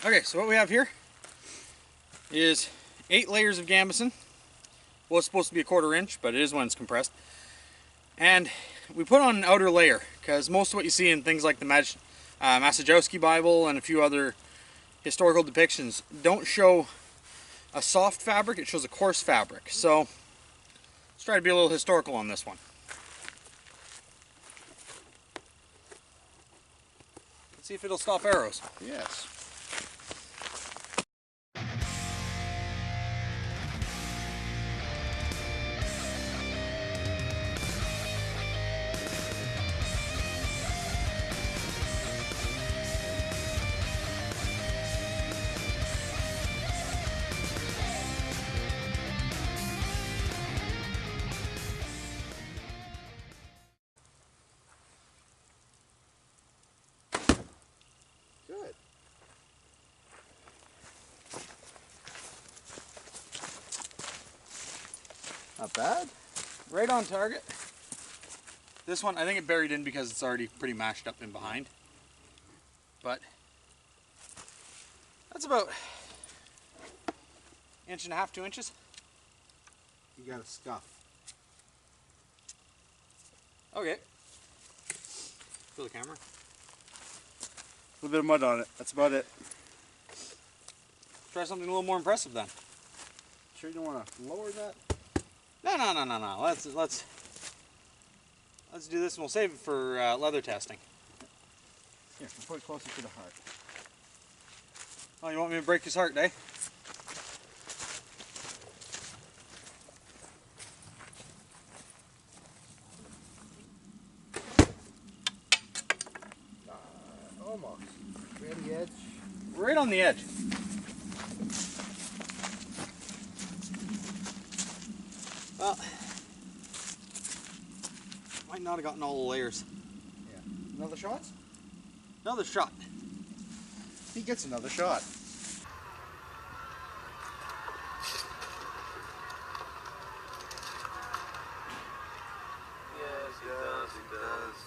Okay, so what we have here is 8 layers of Gambeson. Well, it's supposed to be 1/4 inch, but it is when it's compressed. And we put on an outer layer, because most of what you see in things like the Massajoski Bible and a few other historical depictions don't show a soft fabric, it shows a coarse fabric. So let's try to be a little historical on this one. Let's see if it'll stop arrows. Yes. Good. Not bad. Right on target. This one, I think it buried in because it's already pretty mashed up in behind. But that's about 1.5 to 2 inches. You got a scuff. Okay. Feel the camera. A little bit of mud on it. That's about it. Try something a little more impressive then. Sure you don't want to lower that? No. Let's do this and we'll save it for leather testing. Here, we'll put it closer to the heart. Oh, you want me to break his heart, eh? Almost. Right on the edge. Right on the edge. Well, might not have gotten all the layers. Yeah. Another shot? Another shot. He gets another shot. Yes, he does, he does.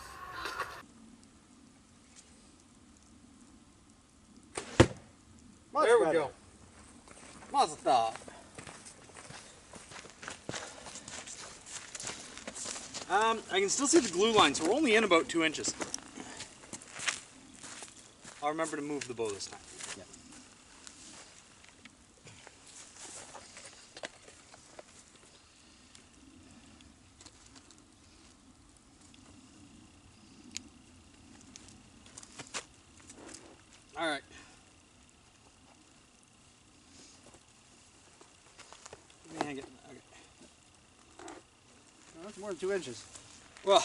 Much There we better. go. Mazel tov. I can still see the glue line, so we're only in about 2 inches. I'll remember to move the bow this time. Yeah. All right. Let me hang it. Okay. Oh, that's more than 2 inches. Well,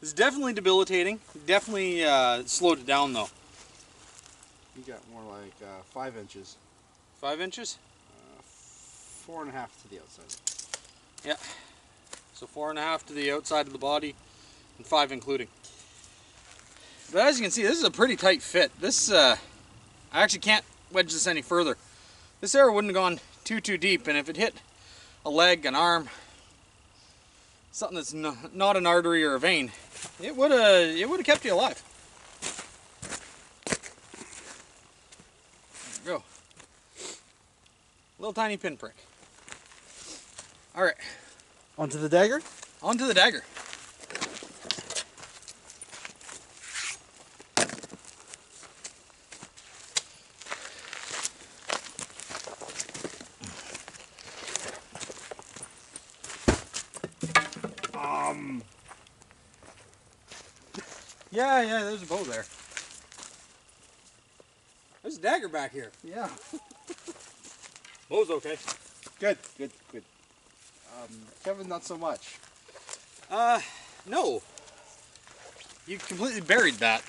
it's definitely debilitating. Definitely slowed it down though. You got more like 5 inches. 5 inches? 4.5 to the outside. Yeah. So 4.5 to the outside of the body, and 5 including. But as you can see, this is a pretty tight fit. This, I actually can't wedge this any further. This arrow wouldn't have gone too deep, and if it hit a leg, an arm, something that's not an artery or a vein, it would have kept you alive. There we go. Little tiny pinprick. All right. Onto the dagger? Onto the dagger. Yeah, there's a bow there. There's a dagger back here. Yeah. Bow's okay. Good. Kevin, not so much. No. You completely buried that.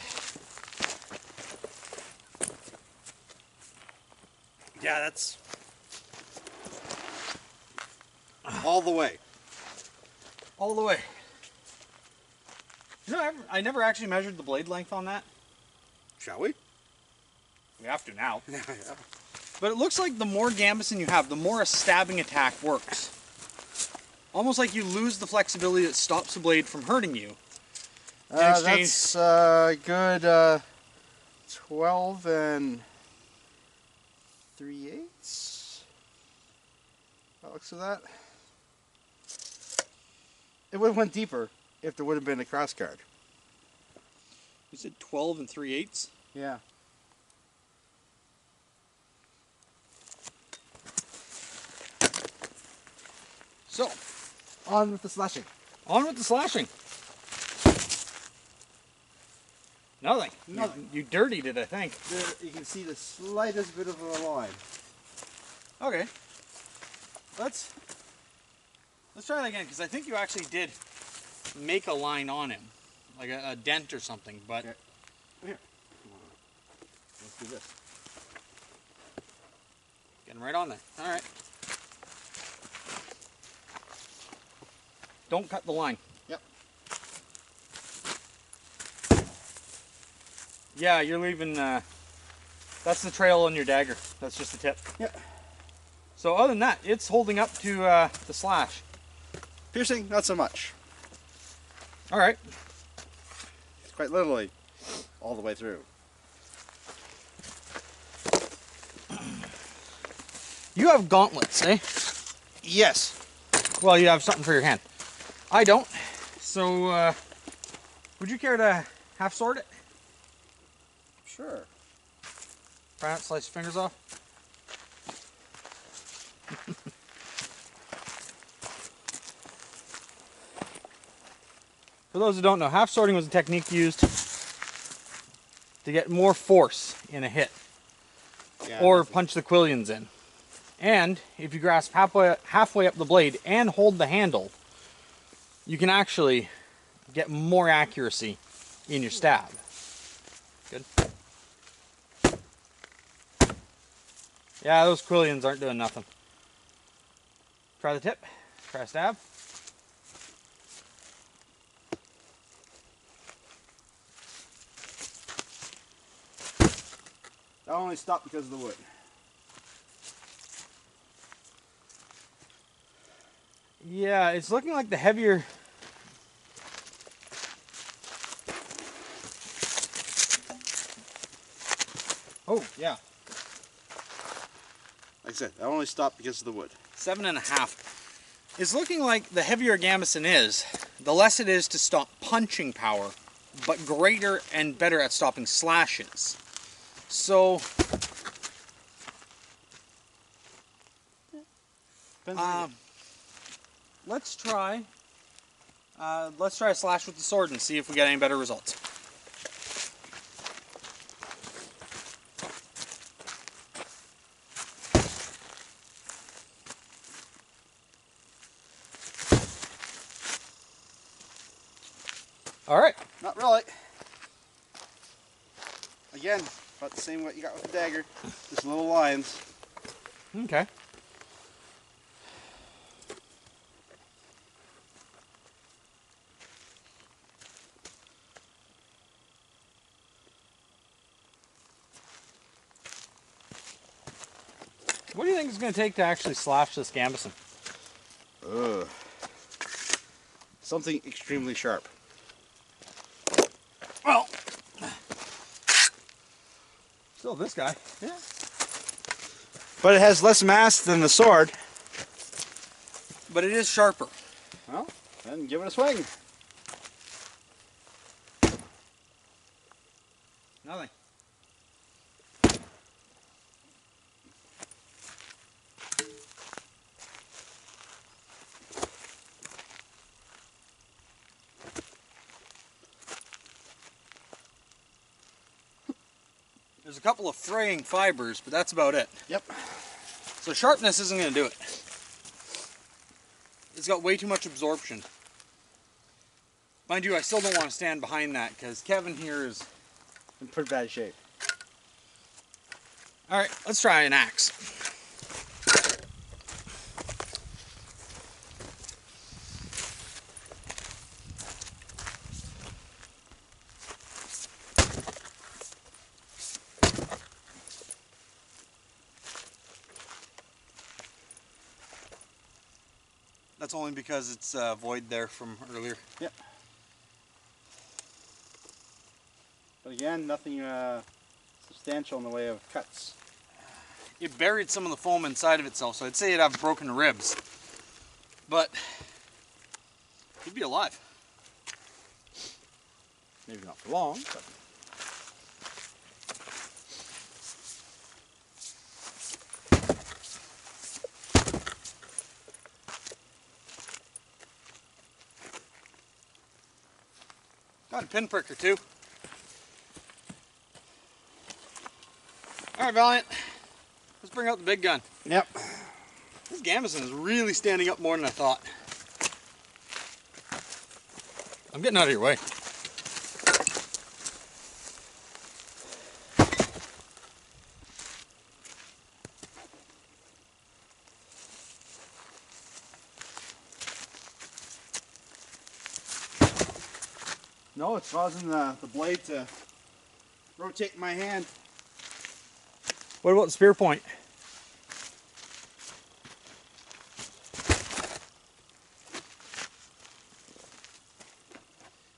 Yeah, that's All the way. all the way. You know, I never actually measured the blade length on that. Shall we? We have to now. Yeah. But it looks like the more Gambeson you have, the more a stabbing attack works. Almost like you lose the flexibility that stops the blade from hurting you. That's good 12 and 3/8. That looks of that. It would have went deeper if there would have been a cross guard. You said 12 and 3/8? Yeah. So, On with the slashing. on with the slashing. Nothing. Nothing. You dirtied it, I think. There, you can see the slightest bit of a line. Okay. Let's try that again, because I think you actually did make a line on him. Like a dent or something, but... Okay. Here. Come on. Let's do this. Getting right on there. Alright. Don't cut the line. Yep. Yeah, you're leaving... that's the trail on your dagger. That's just the tip. Yep. So other than that, it's holding up to the slash. Piercing, not so much. Alright. It's quite literally all the way through. You have gauntlets, eh? Yes. Well, you have something for your hand. I don't. So, would you care to half sword it? Sure. Try not to slice your fingers off? For those who don't know, half swording was a technique used to get more force in a hit, Yeah, or punch the quillions in. And if you grasp halfway up the blade and hold the handle, you can actually get more accuracy in your stab. Good. Yeah, those quillions aren't doing nothing. Try the tip, try a stab. That only stopped because of the wood. Yeah, it's looking like the heavier... Oh, yeah. Like I said, that only stopped because of the wood. 7.5. It's looking like the heavier Gambeson is, the less it is to stop punching power, but greater and better at stopping slashes. So, let's try a slash with the sword and see if we get any better results. All right. Not really. Again, about the same what you got with the dagger. Just little lines. Okay. What do you think it's going to take to actually slash this Gambeson? Ugh. Something extremely sharp. Well, still this guy. Yeah. But it has less mass than the sword. But it is sharper. Well, then give it a swing. Nothing. There's a couple of fraying fibers, but that's about it. Yep. So sharpness isn't going to do it. It's got way too much absorption. Mind you, I still don't want to stand behind that because Kevin here is In pretty bad shape. Alright, let's try an axe. That's only because it's void there from earlier. Yep. But again, nothing substantial in the way of cuts. It buried some of the foam inside of itself, so I'd say it'd have broken ribs. But it'd be alive. Maybe not for long, but got a pinprick or two. Alright, Valiant. Let's bring out the big gun. yep. This Gambeson is really standing up more than I thought. I'm getting out of your way. No, it's causing the blade to rotate in my hand. What about the spear point?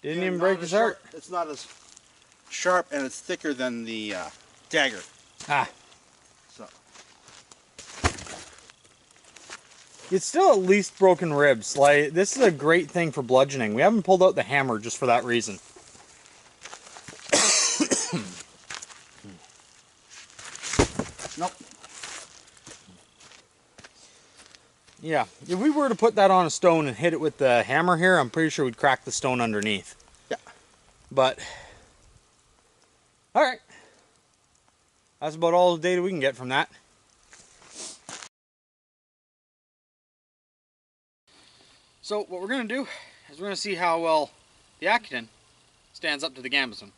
Didn't even break his heart. It's not as sharp, and it's thicker than the dagger. Ah. So It's still at least broken ribs. Like, this is a great thing for bludgeoning. We haven't pulled out the hammer just for that reason. nope. Yeah, if we were to put that on a stone and hit it with the hammer here, I'm pretty sure we'd crack the stone underneath. Yeah. But, alright. That's about all the data we can get from that. So what we're going to do is we're going to see how well the Accutane stands up to the Gambeson.